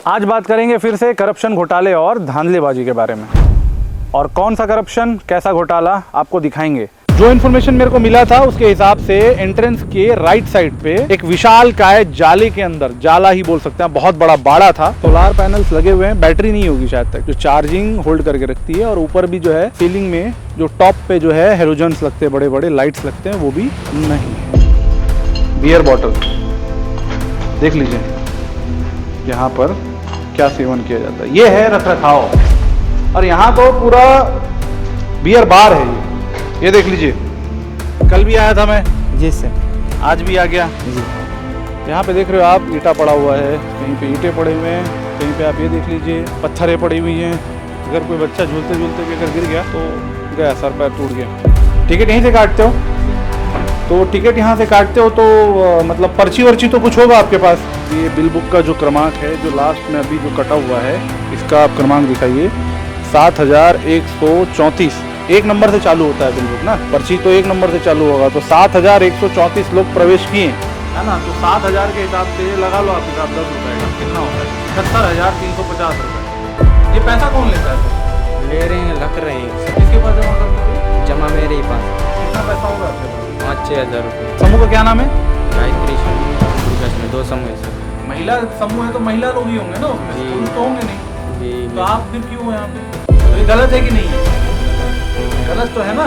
आज बात करेंगे फिर से करप्शन, घोटाले और धांधलेबाजी के बारे में। और कौन सा करप्शन, कैसा घोटाला, आपको दिखाएंगे। जो इन्फॉर्मेशन मेरे को मिला था उसके हिसाब से एंट्रेंस के राइट साइड पे एक विशाल काय जाले के अंदर, जाला ही बोल सकते हैं, बहुत बड़ा बाड़ा था। सोलार पैनल्स लगे हुए हैं, बैटरी नहीं होगी शायद तक, जो चार्जिंग होल्ड करके रखती है। और ऊपर भी जो है सीलिंग में जो टॉप पे जो है हेलोजन्स लगते हैं, बड़े बड़े लाइट्स लगते हैं, वो भी नहीं है। बियर बॉटल देख लीजिए, यहाँ पर क्या सेवन किया जाता है, ये है रख रखाव। और यहाँ तो पूरा बियर बार है ये देख लीजिए। कल भी आया था मैं जी सर, आज भी आ गया जी। यहाँ पे देख रहे हो आप, ईंटा पड़ा हुआ है, कहीं पे ईंटे पड़े हुए हैं, कहीं पे आप ये देख लीजिए पत्थरें पड़ी हुई हैं। अगर कोई बच्चा झूलते झूलते भी अगर गिर गया तो गया, सर पैर टूट गया। टिकट यहीं से काटते हो तो टिकट यहाँ से काटते हो तो मतलब पर्ची वर्ची तो कुछ होगा आपके पास। ये बिल बुक का जो क्रमांक है, जो लास्ट में अभी जो कटा हुआ है, इसका आप क्रमांक दिखाइए। 7134 एक नंबर से चालू होता है बिल बुक ना, पर्ची तो एक नंबर से चालू होगा। तो 7134 लोग प्रवेश किए है ना, तो 7000 के हिसाब से लगा लो आप हिसाब, 10 रुपये का कितना होता है, 77350 रुपये। ये पैसा कौन लेता है? ले रहे हैं, रख रहे हैं, किसके पास जमा करते हो? जमा मेरे ही पास। कितना पैसा होगा आपके पास? 5-6 हज़ार रुपये। समूह का क्या नाम है? गायत्री समूह में 2 समूह है सर। महिला समूह है तो महिला लोग ही होंगे ना उसमें, जी। पुरुष तो होंगे नहीं। जी। तो आप फिर क्यों हैं यहाँ पे? तो ये गलत है कि नहीं है? गलत तो है ना,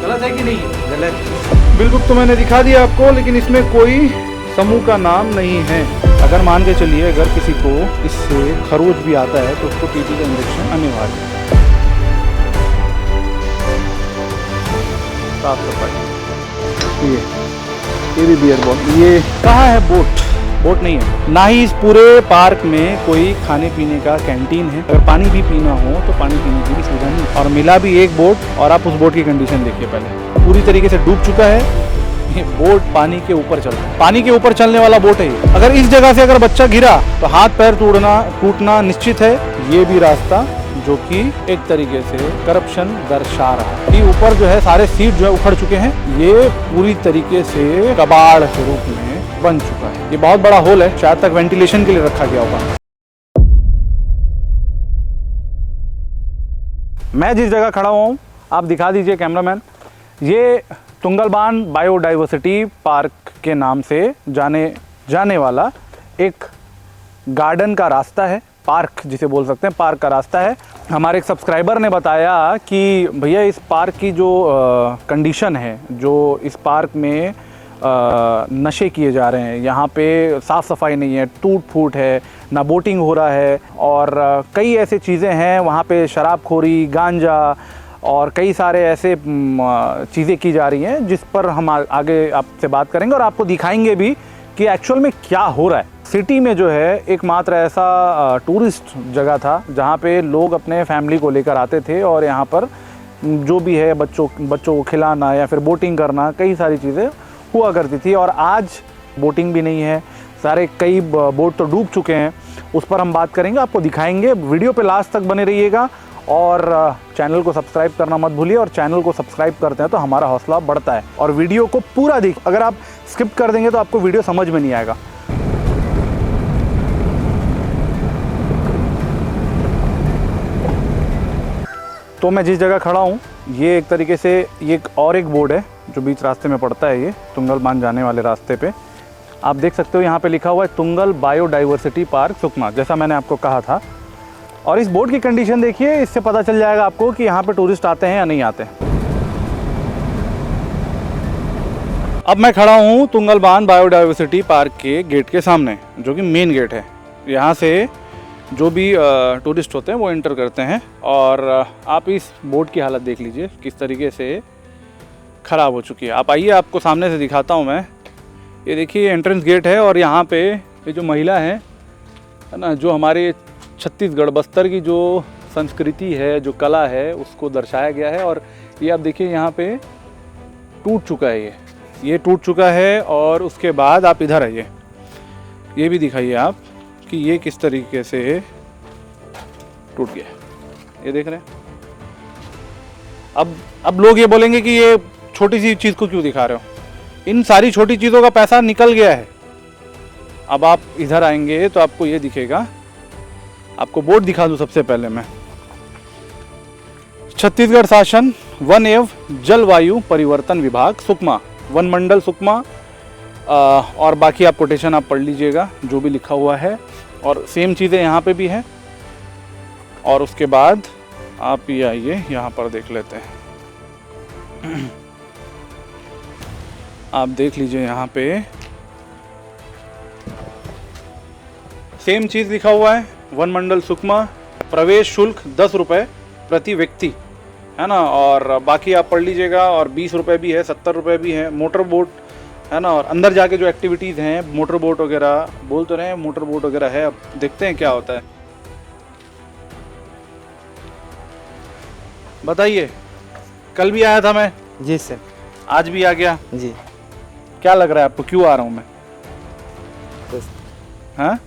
गलत है कि नहीं है? गलत। बिल बुक तो मैंने दिखा दिया आपको, लेकिन इसमें कोई समूह का नाम नहीं है। अगर मान के चलिए, अगर किसी को इससे खरोच भी आता है तो उसको टीटी का इंजेक्शन अनिवार्य है। साफ सफाई, ये भी बियर बॉटल। ये कहाँ है बोट? बोट नहीं है, ना ही इस पूरे पार्क में कोई खाने पीने का कैंटीन है। अगर पानी भी पीना हो तो पानी पीने की भी सुविधा नहीं है। और मिला भी एक बोट, और आप उस बोट की कंडीशन देखिए, पहले पूरी तरीके से डूब चुका है। ये बोट पानी के ऊपर चल रहा है, पानी के ऊपर चलने वाला बोट है ये। अगर इस जगह से अगर बच्चा गिरा तो हाथ पैर टूटना निश्चित है। ये भी रास्ता जो कि एक तरीके से करप्शन दर्शा रहा है कि ऊपर जो है सारे सीट जो है उखड़ चुके हैं, ये पूरी तरीके से कबाड़ के रूप में बन चुका है। ये बहुत बड़ा होल है, शायद तक वेंटिलेशन के लिए रखा गया होगा। मैं जिस जगह खड़ा हुआ हूँ, आप दिखा दीजिए कैमरामैन, ये तुंगलबान बायोडाइवर्सिटी पार्क के नाम से जाने वाला एक गार्डन का रास्ता है, पार्क जिसे बोल सकते हैं, पार्क का रास्ता है। हमारे एक सब्सक्राइबर ने बताया कि भैया इस पार्क की जो कंडीशन है, जो इस पार्क में नशे किए जा रहे हैं, यहाँ पे साफ़ सफाई नहीं है, टूट फूट है, ना बोटिंग हो रहा है, और कई ऐसे चीज़ें हैं वहाँ पे, शराबखोरी, गांजा और कई सारे ऐसे चीज़ें की जा रही हैं, जिस पर हम आगे आपसे बात करेंगे और आपको दिखाएंगे भी कि एक्चुअल में क्या हो रहा है। सिटी में जो है एकमात्र ऐसा टूरिस्ट जगह था जहाँ पे लोग अपने फैमिली को लेकर आते थे, और यहाँ पर जो भी है बच्चों को खिलाना या फिर बोटिंग करना, कई सारी चीज़ें हुआ करती थी। और आज बोटिंग भी नहीं है, कई बोट तो डूब चुके हैं। उस पर हम बात करेंगे, आपको दिखाएंगे। वीडियो पे लास्ट तक बने रहिएगा और चैनल को सब्सक्राइब करना मत भूलिए। और चैनल को सब्सक्राइब करते हैं तो हमारा हौसला बढ़ता है। और वीडियो को पूरा देखिए, अगर आप स्किप कर देंगे तो आपको वीडियो समझ में नहीं आएगा। तो मैं जिस जगह खड़ा हूँ, ये एक तरीके से ये एक बोर्ड है जो बीच रास्ते में पड़ता है, ये तुंगलबान जाने वाले रास्ते पे आप देख सकते हो, यहाँ पे लिखा हुआ है तुंगल बायोडाइवर्सिटी पार्क सुकमा, जैसा मैंने आपको कहा था। और इस बोर्ड की कंडीशन देखिए, इससे पता चल जाएगा आपको कि यहाँ पे टूरिस्ट आते हैं या नहीं आते। अब मैं खड़ा हूँ तुंगलबान बायोडाइवर्सिटी पार्क के गेट के सामने, जो कि मेन गेट है। यहाँ से जो भी टूरिस्ट होते हैं वो एंटर करते हैं। और आप इस बोर्ड की हालत देख लीजिए किस तरीके से ख़राब हो चुकी है। आप आइए, आपको सामने से दिखाता हूँ मैं। ये देखिए एंट्रेंस गेट है, और यहाँ पे ये जो महिला है ना, जो हमारे छत्तीसगढ़ बस्तर की जो संस्कृति है, जो कला है, उसको दर्शाया गया है। और ये आप देखिए यहाँ पे टूट चुका है, ये टूट चुका है। और उसके बाद आप इधर आइए, ये भी दिखाइए आप कि ये किस तरीके से टूट गया, ये देख रहे हैं। अब लोग ये बोलेंगे कि ये छोटी सी चीज़ को क्यों दिखा रहे हो, इन सारी छोटी चीज़ों का पैसा निकल गया है। अब आप इधर आएंगे तो आपको ये दिखेगा आपको बोर्ड दिखा दूं सबसे पहले मैं। छत्तीसगढ़ शासन वन एवं जलवायु परिवर्तन विभाग सुकमा, वन मंडल सुकमा। और बाकी आप कोटेशन आप पढ़ लीजिएगा जो भी लिखा हुआ है, और सेम चीज़ें यहाँ पे भी है। और उसके बाद आप ये आइए यहाँ पर देख लेते हैं। आप देख लीजिए यहाँ पे सेम चीज़ लिखा हुआ है, वन मंडल सुकमा, प्रवेश शुल्क 10 रुपये प्रति व्यक्ति, है ना। और बाकी आप पढ़ लीजिएगा। और 20 रुपये भी है, 70 रुपये भी है। मोटर बोट, है ना। और अंदर जाके जो एक्टिविटीज़ हैं, मोटर बोट वगैरह बोल तो रहे हैं, मोटर बोट वगैरह है। अब देखते हैं क्या होता है। बताइए, कल भी आया था मैं, जी सर। आज भी आ गया। जी। क्या लग रहा है आपको, क्यों आ रहा हूँ मैं? बस। हाँ,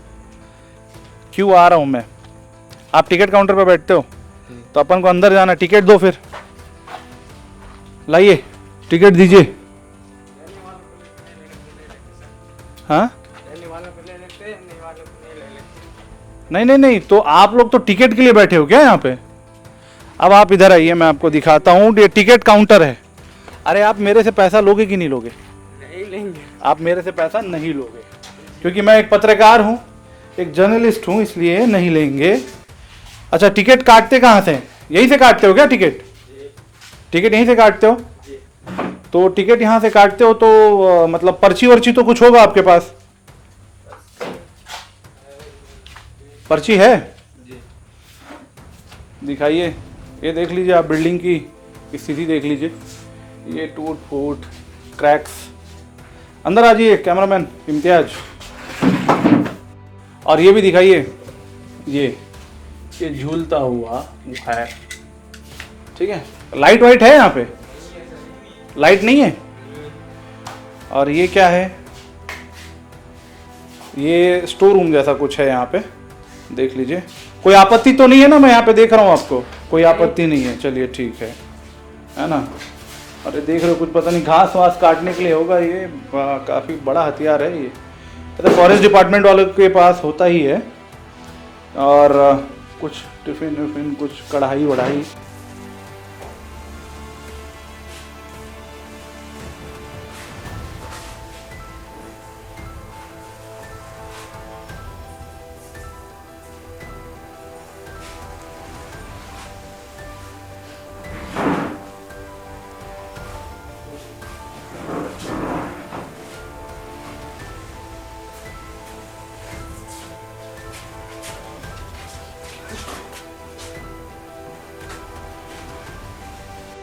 क्यों आ रहा हूँ मैं? आप टिकट काउंटर पर बैठते हो तो अपन को अंदर जाना, टिकट दो फिर। लाइए टिकट दीजिए। हाँ, नहीं नहीं नहीं, तो आप लोग तो टिकट के लिए बैठे हो क्या यहाँ पे? अब आप इधर आइए, मैं आपको दिखाता हूँ। ये टिकट काउंटर है। अरे आप मेरे से पैसा लोगे कि नहीं लोगे? नहीं लेंगे। आप मेरे से पैसा नहीं लोगे, क्योंकि मैं एक पत्रकार हूँ, एक जर्नलिस्ट हूँ, इसलिए नहीं लेंगे। अच्छा, टिकट काटते कहाँ से? यहीं से काटते हो क्या टिकट? टिकट यहीं से काटते हो? तो टिकट यहाँ से काटते हो तो मतलब पर्ची वर्ची तो कुछ होगा आपके पास? पर्ची है? दिखाइए। ये देख लीजिए आप, बिल्डिंग की स्थिति देख लीजिए, ये टूट फूट, क्रैक्स। अंदर आ जाइए कैमरामैन इम्तियाज। और ये भी दिखाइए, ये झूलता हुआ है, ठीक है। लाइट वाइट है यहाँ पे? लाइट नहीं है। और ये क्या है? ये स्टोर रूम जैसा कुछ है यहाँ पे, देख लीजिए। कोई आपत्ति तो नहीं है ना? मैं यहाँ पे देख रहा हूँ, आपको कोई आपत्ति नहीं है? चलिए ठीक है ना। अरे देख रहे हो, कुछ पता नहीं, घास वास काटने के लिए होगा ये। काफ़ी बड़ा हथियार है ये, तो फॉरेस्ट डिपार्टमेंट वालों के पास होता ही है। और कुछ टिफिन विफिन, कुछ कढ़ाई वढ़ाई।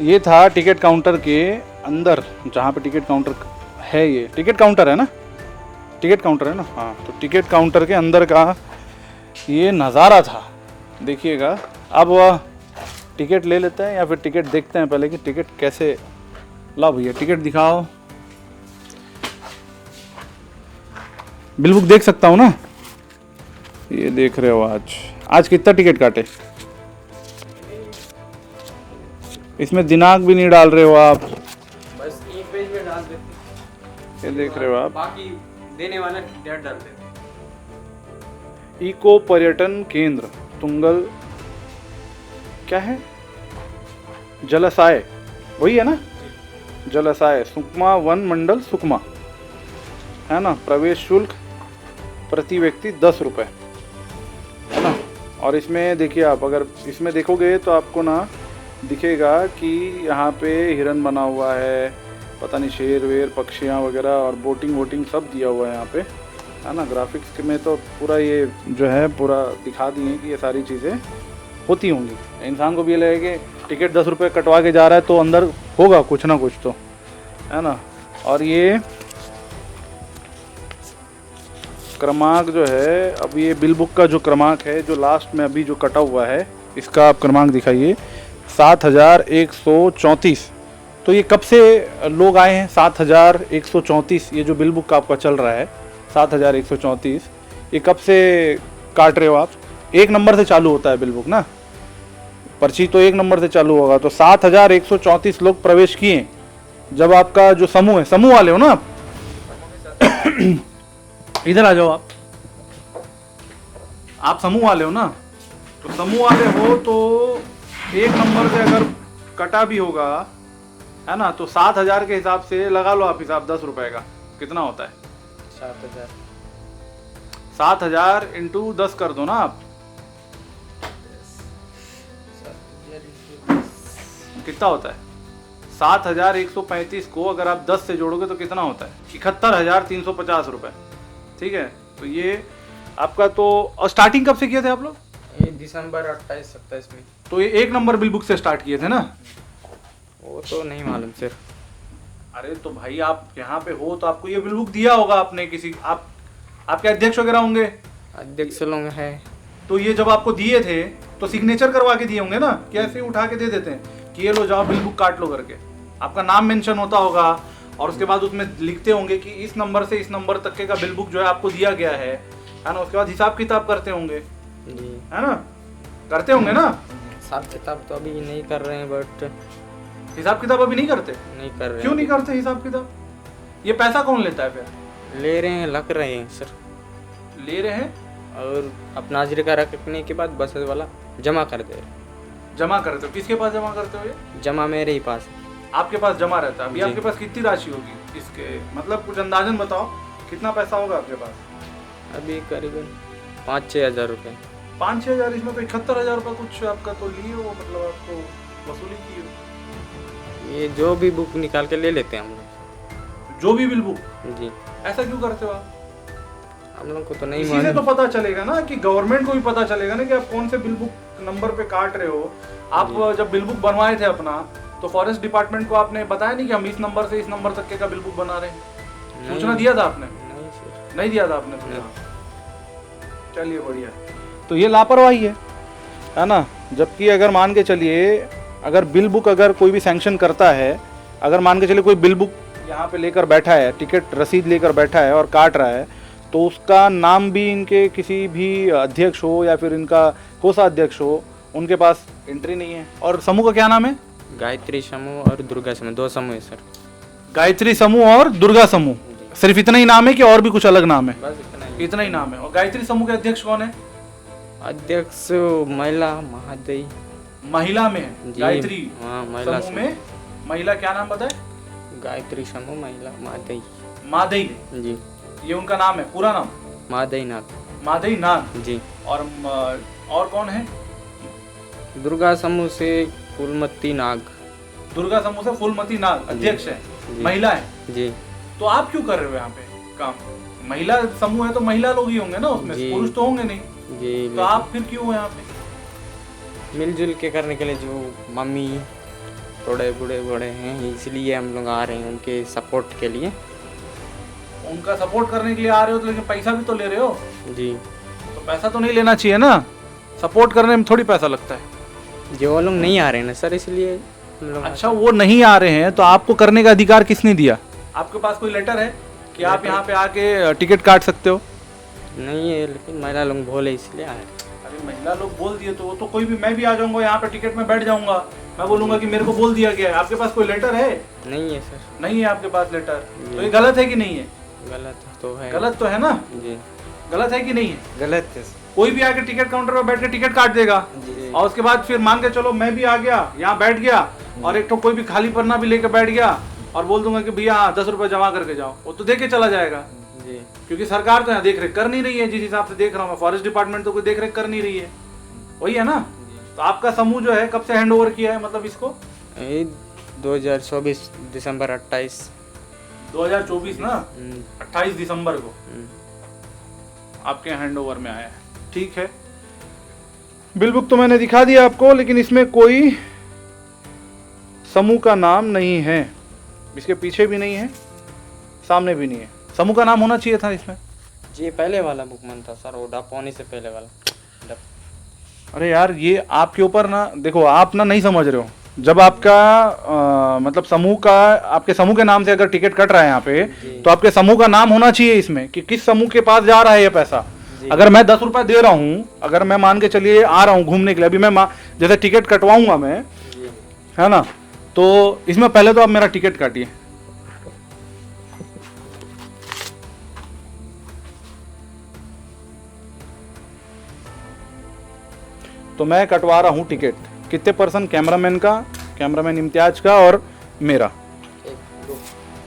ये था टिकट काउंटर के अंदर, जहाँ पे टिकट काउंटर है। ये टिकट काउंटर है ना? टिकट काउंटर है ना? हाँ, तो टिकट काउंटर के अंदर का ये नज़ारा था, देखिएगा। अब टिकट ले लेते हैं या फिर टिकट देखते हैं पहले कि टिकट कैसे। ला भैया टिकट दिखाओ। बिल बुक देख सकता हूँ ना? ये देख रहे हो, आज कितना टिकट काटे? इसमें दिनांक भी नहीं डाल रहे हो आप। बस एक पेज में डाल देते। ये देख रहे हो आप, बाकी देने वाला डेट डाल देते। इको पर्यटन केंद्र तुंगल, क्या है? जलाशय, वही है ना? जलाशय सुकमा, वन मंडल सुकमा, है ना। प्रवेश शुल्क प्रति व्यक्ति 10 रुपये, है ना। और इसमें देखिए आप, अगर इसमें देखोगे तो आपको ना दिखेगा कि यहाँ पे हिरन बना हुआ है, पता नहीं शेर वेर, पक्षियाँ वगैरह, और बोटिंग वोटिंग सब दिया हुआ है यहाँ पे, है ना। ग्राफिक्स में तो पूरा ये जो है पूरा दिखा दिए कि ये सारी चीज़ें होती होंगी। इंसान को भी ये लगे कि टिकट 10 रुपये कटवा के जा रहा है तो अंदर होगा कुछ ना कुछ तो, है ना। और ये क्रमांक जो है, अब ये बिल बुक का जो क्रमांक है, जो लास्ट में अभी जो कटा हुआ है, इसका आप क्रमांक दिखाइए, 7134। तो ये कब से लोग आए हैं? 7134, ये जो बिल बुक का आपका चल रहा है 7134, ये कब से काट रहे हो आप? 1 नंबर से चालू होता है बिल बुक ना, पर्ची तो 1 नंबर से चालू होगा। तो 7134 लोग प्रवेश किए जब आपका जो समूह है, समूह वाले हो ना आप? इधर आ जाओ आप समूह वाले हो ना? तो समूह वाले हो तो एक नंबर से अगर कटा भी होगा, है ना, तो 7,000 के हिसाब से लगा लो आप हिसाब 10 रुपए का कितना होता है? 7,000 7,000 इंटू 10 कर दो ना आप, कितना होता है? 7,135 को अगर आप 10 से जोड़ोगे तो कितना होता है? 71,350 रुपए। ठीक है, तो ये आपका तो। और स्टार्टिंग कब से किए थे आप लोग? ये दिसंबर 28-27 में। तो ये एक नंबर बिल बुक से स्टार्ट किए थे ना? वो तो नहीं मालूम सर। अरे तो भाई आप यहाँ पे हो तो आपको ये बिल बुक दिया होगा आपने किसी, आपके अध्यक्ष वगैरह होंगे, अध्यक्ष लोग है। तो ये जब आपको दिए थे तो सिग्नेचर करवा के दिए होंगे ना, कि ऐसे ही उठा के दे देते हैं कि ये लो जाओ बिल बुक काट लो करके, आपका नाम मेंशन होता होगा और उसके बाद उसमें लिखते होंगे कि इस नंबर से इस नंबर तक के का बिल बुक जो है आपको दिया गया है ना, उसके बाद हिसाब किताब करते होंगे, जी है ना, करते होंगे ना? हिसाब किताब तो अभी नहीं कर रहे हैं, बट हिसाब किताब अभी नहीं करते? नहीं कर रहे क्यों हैं। नहीं करते हिसाब किताब? ये पैसा कौन लेता है फिर? ले रहे हैं, लग रहे हैं सर। ले रहे हैं और अपना हाजिरी का रखने के बाद बस वाला जमा कर दे रहे। जमा करते हो? किसके पास जमा करते हो ये? जमा मेरे ही पास है। आपके पास जमा रहता है? अभी जी। आपके पास कितनी राशि होगी इसके, मतलब कुछ अंदाजन बताओ कितना पैसा होगा आपके पास? अभी करीबन 5-6 हज़ार रुपये। 5-6 हजार, इसमें तो 71,000 रुपये कुछ आपका तो लिए हो, मतलब आपको वसूली की हो। ये जो भी बुक निकाल के ले लेते हैं हम लोग। जो भी बिल बुक? जी, ऐसा क्यों करते हो आप? हम लोग को तो नहीं इसी से तो मालूम। पता चलेगा ना, कि गवर्नमेंट को भी पता चलेगा ना कि आप कौन से बिल बुक नंबर पे काट रहे हो। आप जब बिल बुक बनवाए थे अपना, तो फॉरेस्ट डिपार्टमेंट को आपने बताया नहीं कि हम इस नंबर से इस नंबर तक के का बिल बुक बना रहे हैं? सूचना दिया था आपने? नहीं सर। नहीं दिया था आपने सूचना? चलिए बढ़िया। तो ये लापरवाही है ना? जबकि अगर मान के चलिए, अगर बिल बुक अगर कोई भी सैंक्शन करता है, अगर मान के चलिए कोई बिल बुक यहाँ पे लेकर बैठा है, टिकट रसीद लेकर बैठा है और काट रहा है, तो उसका नाम भी इनके किसी भी अध्यक्ष हो या फिर इनका कोषाध्यक्ष हो, उनके पास एंट्री नहीं है। और समूह का क्या नाम है? गायत्री समूह और दुर्गा समूह, 2 समूह है सर। गायत्री समूह और दुर्गा समूह, सिर्फ इतना ही नाम है कि और भी कुछ अलग नाम है? बस इतना ही। इतना ही नाम है। और गायत्री समूह के अध्यक्ष कौन है? अध्यक्ष महिला महादई। महिला में है जी, गायत्री हाँ, महिला समूह में। महिला क्या नाम बताए? गायत्री समूह महिला महादई। मादई, जी, ये उनका नाम है, पूरा नाम? महादई नाथ। मादई नाथ। जी। और कौन है? दुर्गा समूह से फूलमती नाग। दुर्गा समूह से फूलमती नाग अध्यक्ष है, जी। महिला है। जी, तो आप क्यों कर रहे हो यहाँ पे काम? महिला समूह है तो महिला लोग ही होंगे ना उसमें, जी। पुरुष तो होंगे नहीं, जी। तो आप फिर क्यों हो यहाँ पे? मिलजुल के करने के लिए, जो मम्मी थोड़े बूढ़े बूढ़े हैं, इसलिए हम लोग आ रहे हैं उनके सपोर्ट के लिए। उनका सपोर्ट करने के लिए आ रहे हो तो, लेकिन पैसा भी तो ले रहे हो। जी, तो पैसा तो नहीं लेना चाहिए ना, सपोर्ट करने में थोड़ी पैसा लगता है। जो वो लोग नहीं आ रहे हैं ना सर, इसलिए हम लोग। अच्छा, वो नहीं आ रहे हैं तो आपको करने का अधिकार किसने दिया? आपके पास कोई लेटर है कि आप यहाँ पे आके टिकट काट सकते हो? नहीं है, लेकिन महिला लोग बोले इसलिए आए। अरे महिला लोग बोल दिए तो वो तो कोई भी, मैं भी आ जाऊंगा यहाँ पे, टिकट में बैठ जाऊंगा, मैं बोलूंगा कि मेरे को बोल दिया गया है। आपके पास कोई लेटर है? नहीं है सर। नहीं है आपके पास लेटर, तो ये गलत है कि नहीं है? गलत तो है। गलत तो है ना? जी, गलत है कि नहीं है? गलत है। कोई भी आके टिकट काउंटर पर बैठ के टिकट काट देगा जी। और उसके बाद फिर मान के चलो मैं भी आ गया यहाँ बैठ गया और एक तो कोई भी खाली पन्ना भी लेके बैठ गया और बोल दूंगा कि भैया हाँ 10 रुपए जमा करके जाओ, वो तो दे के चला जाएगा। जी, क्योंकि सरकार तो यहाँ देख रेख कर नहीं रही है, जिस हिसाब से देख रहा हूँ मैं, फॉरेस्ट डिपार्टमेंट तो कोई देख रेख कर नहीं रही है, वही है ना? तो आपका समूह जो है कब से हैंड ओवर किया है, मतलब इसको? ये 2024 दिसंबर 28। 2024 ना, 28 दिसंबर को आपके हैंड ओवर में आया है। ठीक है, बिल बुक तो मैंने दिखा दिया आपको, लेकिन इसमें कोई समूह का नाम नहीं है, इसके पीछे भी नहीं है, सामने भी नहीं है। समूह का नाम होना चाहिए था इसमें। जी, पहले वाला बुक मन था सर, वो डपोनी से पहले वाला। अरे यार, ये आपके ऊपर ना, देखो आप ना नहीं समझ रहे हो। जब आपका मतलब समूह का, आपके समूह के नाम से अगर टिकट कट रहा है यहाँ पे, तो आपके समूह का नाम होना चाहिए इसमें कि किस समूह के पास जा रहा है ये पैसा। अगर मैं 10 रुपए दे रहा हूँ, अगर मैं मान के चलिए आ रहा हूँ घूमने के लिए, अभी मैं जैसे टिकट कटवाऊंगा मैं, है ना, तो इसमें पहले तो आप मेरा टिकट काटिए। तो मैं कटवा रहा हूँ टिकट। कितने % कैमरामैन का, कैमरामैन इम्तियाज का और मेरा?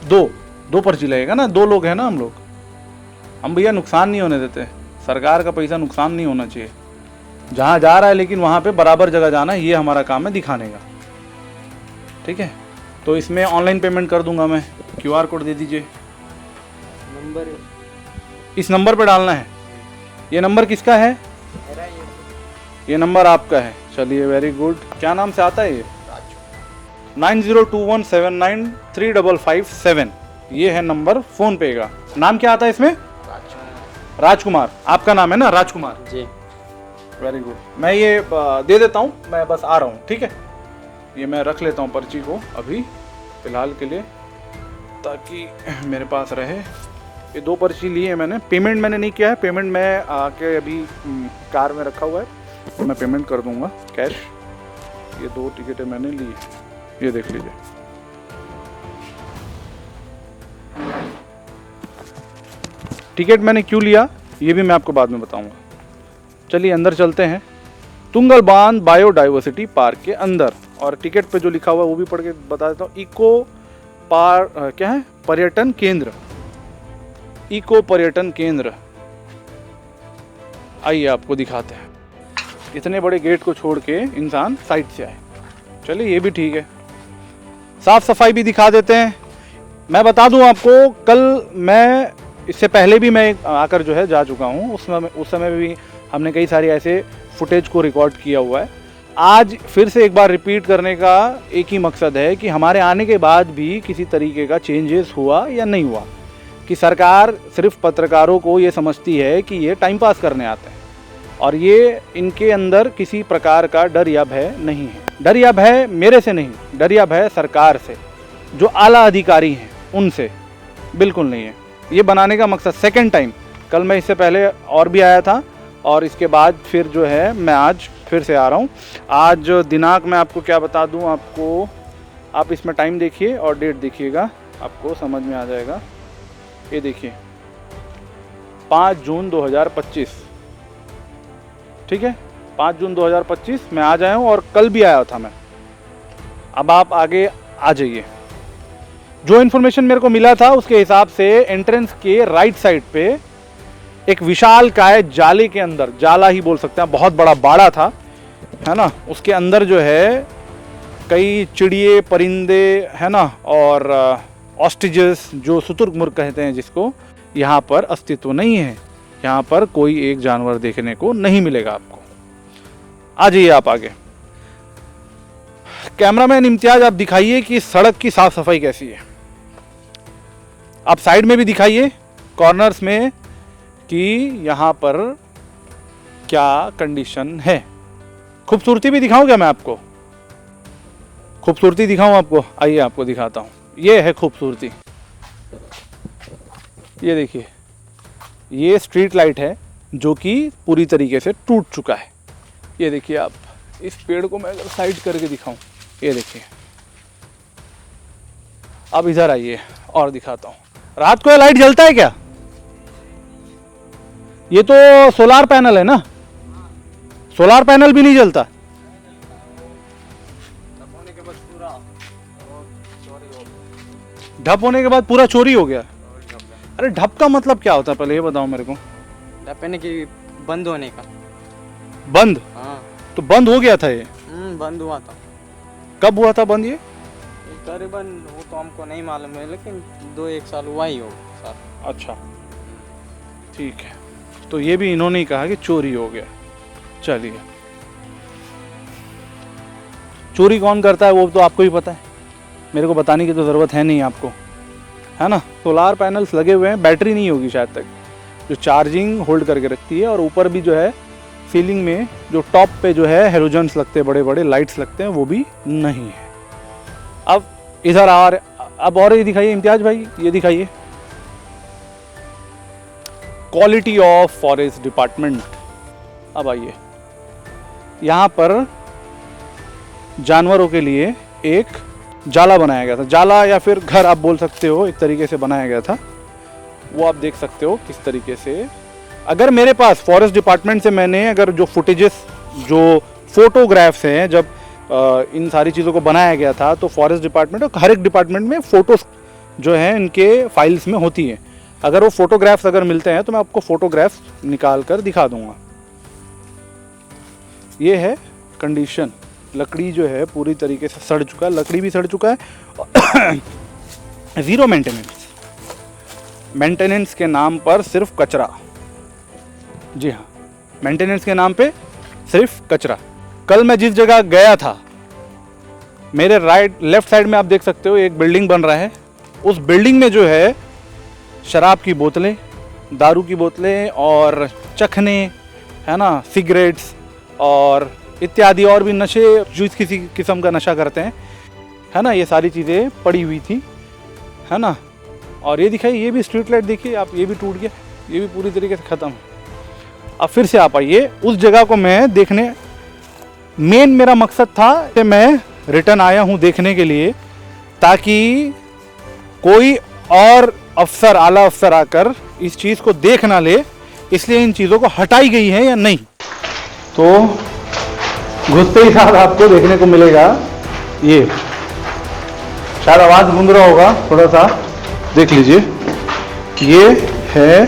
दो पर्ची लगेगा ना, 2 लोग हैं ना हम लोग। हम भैया नुकसान नहीं होने देते, सरकार का पैसा नुकसान नहीं होना चाहिए। जहाँ जा रहा है लेकिन वहाँ पे बराबर जगह जाना है, ये हमारा काम है दिखाने का। ठीक है, तो इसमें ऑनलाइन पेमेंट कर दूंगा मैं। QR कोड दे दीजिए। नंबर इस नंबर पे डालना है। ये नंबर किसका है? मेरा ये नंबर आपका है। चलिए, वेरी गुड। क्या नाम से आता है ये? 9021793557। ये है नंबर फ़ोन पे का। नाम क्या आता है इसमें? राजकुमार। आपका नाम है ना राजकुमार जी। Very good. मैं ये दे देता हूँ, मैं बस आ रहा हूँ। ठीक है, ये मैं रख लेता हूँ पर्ची को अभी फ़िलहाल के लिए, ताकि मेरे पास रहे। ये 2 पर्ची ली है मैंने। पेमेंट मैंने नहीं किया है, पेमेंट मैं आके अभी कार में रखा हुआ है, तो मैं पेमेंट कर दूंगा कैश। ये 2 टिकटें मैंने ली है, ये देख लीजिए। टिकट मैंने क्यों लिया ये भी मैं आपको बाद में बताऊंगा। चलिए अंदर चलते हैं, तुंगलबान बायोडाइवर्सिटी पार्क के अंदर। और टिकट पे जो लिखा हुआ है वो भी पढ़ के बता देता हूँ। क्या है? पर्यटन केंद्र, इको पर्यटन केंद्र। आइए आपको दिखाते हैं। इतने बड़े गेट को छोड़ के इंसान साइड से आए। चलिए ये भी ठीक है, साफ सफाई भी दिखा देते हैं। मैं बता दूं आपको, कल मैं, इससे पहले भी मैं आकर जो है जा चुका हूं। उस समय भी हमने कई सारे ऐसे फुटेज को रिकॉर्ड किया हुआ है। आज फिर से एक बार रिपीट करने का एक ही मकसद है कि हमारे आने के बाद भी किसी तरीके का चेंजेस हुआ या नहीं हुआ, कि सरकार सिर्फ पत्रकारों को ये समझती है कि ये टाइम पास करने आते हैं, और इनके अंदर किसी प्रकार का डर या भय नहीं है। डर या भय मेरे से नहीं, डर या भय सरकार से, जो आला अधिकारी हैं उनसे बिल्कुल नहीं है। ये बनाने का मकसद सेकंड टाइम, कल मैं इससे पहले और भी आया था, और इसके बाद फिर जो है मैं आज फिर से आ रहा हूँ। आज दिनांक मैं आपको क्या बता दूँ आपको, आप इसमें टाइम देखिए और डेट देखिएगा, आपको समझ में आ जाएगा। ये देखिए 5 जून 2025। ठीक है, 5 जून 2025 मैं आज आया हूँ, और कल भी आया था मैं। अब आप आगे आ जाइए। जो इन्फॉर्मेशन मेरे को मिला था उसके हिसाब से एंट्रेंस के राइट साइड पे एक विशाल काय जाले के अंदर, जाला ही बोल सकते हैं, बहुत बड़ा बाड़ा था, है ना। उसके अंदर जो है कई चिड़िए, परिंदे, है ना, और ऑस्ट्रिचेस, जो शुतुरमुर्ग कहते हैं जिसको, यहाँ पर अस्तित्व नहीं है। यहाँ पर कोई एक जानवर देखने को नहीं मिलेगा आपको। आ जाइए आप आगे। कैमरामैन इम्तियाज, आप दिखाइए कि सड़क की साफ सफाई कैसी है। आप साइड में भी दिखाइए, कॉर्नर्स में, कि यहाँ पर क्या कंडीशन है। खूबसूरती भी दिखाऊं क्या मैं आपको? खूबसूरती दिखाऊं आपको? आइए आपको दिखाता हूँ। ये है खूबसूरती। ये देखिए, ये स्ट्रीट लाइट है जो कि पूरी तरीके से टूट चुका है। ये देखिए आप, इस पेड़ को मैं अगर साइड करके दिखाऊं, ये देखिए। अब इधर आइए और दिखाता हूँ। रात को ये लाइट जलता है क्या? ये तो सोलार पैनल है ना, सोलार पैनल भी नहीं जलता। ढप होने के बाद पूरा चोरी हो गया। अरे ढप का मतलब क्या होता है, पहले ये बताओ मेरे को। ढपने की बंद होने का। बंद? हाँ, तो बंद हो गया था ये? बंद हुआ था। कब हुआ था बंद ये? करीबन वो तो हमको नहीं मालूम है, लेकिन 2-1 साल हुआ ही होगा सर। अच्छा, ठीक है। तो ये भी इन्होंने ही कहा कि चोरी हो गया। चलिए, चोरी कौन करता है वो तो आपको ही पता है, मेरे को बताने की तो ज़रूरत है नहीं आपको, है ना। सोलार पैनल्स लगे हुए हैं, बैटरी नहीं होगी शायद तक, जो चार्जिंग होल्ड करके रखती है। और ऊपर भी जो है सीलिंग में जो टॉप पे जो है हेलोजन्स लगते हैं, बड़े बड़े लाइट्स लगते हैं, वो भी नहीं है। अब इधर अब और ये दिखाइए इम्तियाज भाई, ये दिखाइए क्वालिटी ऑफ फॉरेस्ट डिपार्टमेंट। अब आइए, यहाँ पर जानवरों के लिए एक जाला बनाया गया था, जाला या फिर घर आप बोल सकते हो, एक तरीके से बनाया गया था। वो आप देख सकते हो किस तरीके से। अगर मेरे पास फॉरेस्ट डिपार्टमेंट से मैंने अगर जो फुटेजेस, जो फोटोग्राफ्स हैं। जब इन सारी चीज़ों को बनाया गया था तो फॉरेस्ट डिपार्टमेंट और हर एक डिपार्टमेंट में फ़ोटोज़ जो हैं इनके फाइल्स में होती हैं। अगर वो फोटोग्राफ्स अगर मिलते हैं तो मैं आपको फोटोग्राफ्स निकाल कर दिखा दूंगा। ये है कंडीशन, लकड़ी जो है पूरी तरीके से सड़ चुका है, लकड़ी भी सड़ चुका है। ज़ीरो मेंटेनेंस के नाम पर सिर्फ कचरा। जी हाँ, मेंटेनेंस के नाम पे सिर्फ कचरा। कल मैं जिस जगह गया था, मेरे लेफ्ट साइड में आप देख सकते हो एक बिल्डिंग बन रहा है। उस बिल्डिंग में जो है शराब की बोतलें, दारू की बोतलें और चखने, है ना, सिगरेट्स और इत्यादि और भी नशे जो किसी किस्म का नशा करते हैं, है ना, ये सारी चीज़ें पड़ी हुई थी, है ना। और ये दिखाई, ये भी स्ट्रीट लाइट देखिए आप, ये भी टूट गया, ये भी पूरी तरीके से ख़त्म। अब फिर से आप आइए, उस जगह को मैं देखने, मेन मेरा मकसद था कि मैं रिटर्न आया हूँ देखने के लिए ताकि कोई और अफसर, आला अफसर आकर इस चीज़ को देख ना ले, इसलिए इन चीज़ों को हटाई गई है या नहीं। तो घुसते ही साथ आपको देखने को मिलेगा, ये शायद आवाज़ गूंज रहा होगा, थोड़ा सा देख लीजिए, ये है